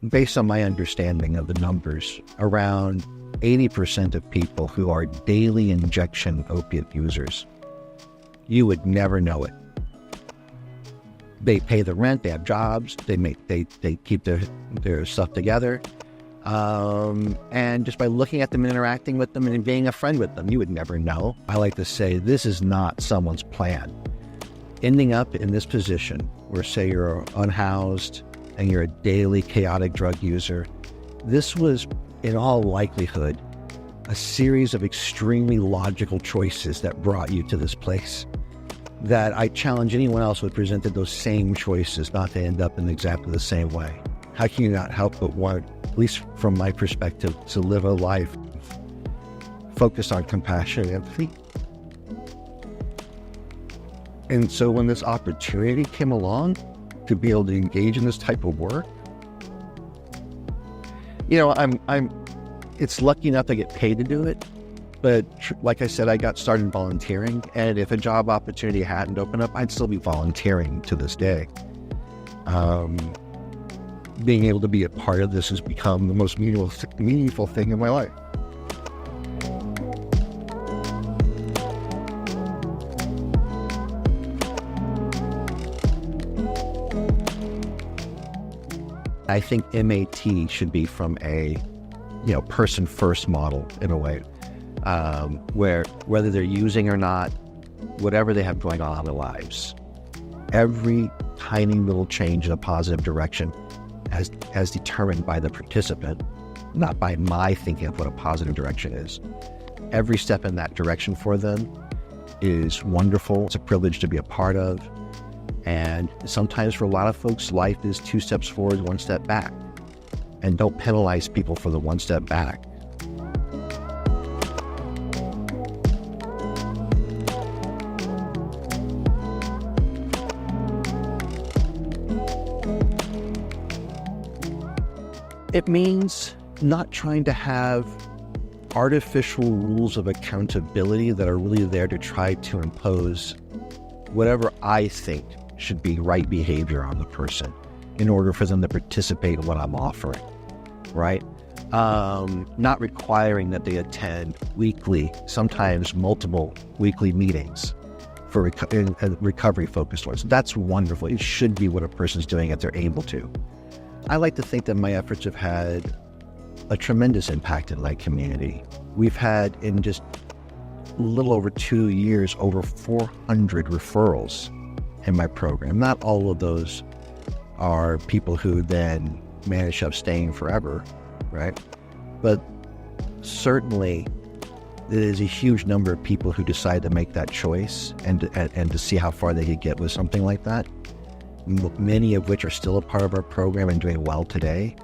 based on my understanding of the numbers, around 80% of people who are daily injection opiate users, you would never know it. They pay the rent, they have jobs, they keep their stuff together. And just by looking at them and interacting with them and being a friend with them, you would never know. I like to say this is not someone's plan. Ending up in this position where, say, you're unhoused and you're a daily chaotic drug user, this was, in all likelihood, a series of extremely logical choices that brought you to this place. That I challenge anyone else who had presented those same choices not to end up in exactly the same way. How can you not help but want, at least from my perspective, to live a life focused on compassion and empathy? And so when this opportunity came along to be able to engage in this type of work, it's lucky enough to get paid to do it. But like I said, I got started volunteering, and if a job opportunity hadn't opened up, I'd still be volunteering to this day. Being able to be a part of this has become the most meaningful thing in my life. I think MAT should be from a, person first model in a way, where whether they're using or not, whatever they have going on in their lives, every tiny little change in a positive direction as determined by the participant, not by my thinking of what a positive direction is. Every step in that direction for them is wonderful. It's a privilege to be a part of. And sometimes for a lot of folks, life is 2 steps forward, 1 step back. And don't penalize people for the 1 step back. It means not trying to have artificial rules of accountability that are really there to try to impose whatever I think should be right behavior on the person in order for them to participate in what I'm offering, right? Not requiring that they attend weekly, sometimes multiple weekly meetings for recovery-focused ones. That's wonderful. It should be what a person's doing if they're able to. I like to think that my efforts have had a tremendous impact in my community. We've had, in just a little over 2 years, over 400 referrals in my program. Not all of those are people who then manage up staying forever, right? But certainly there is a huge number of people who decide to make that choice and to see how far they could get with something like that. Many of which are still a part of our program and doing well today.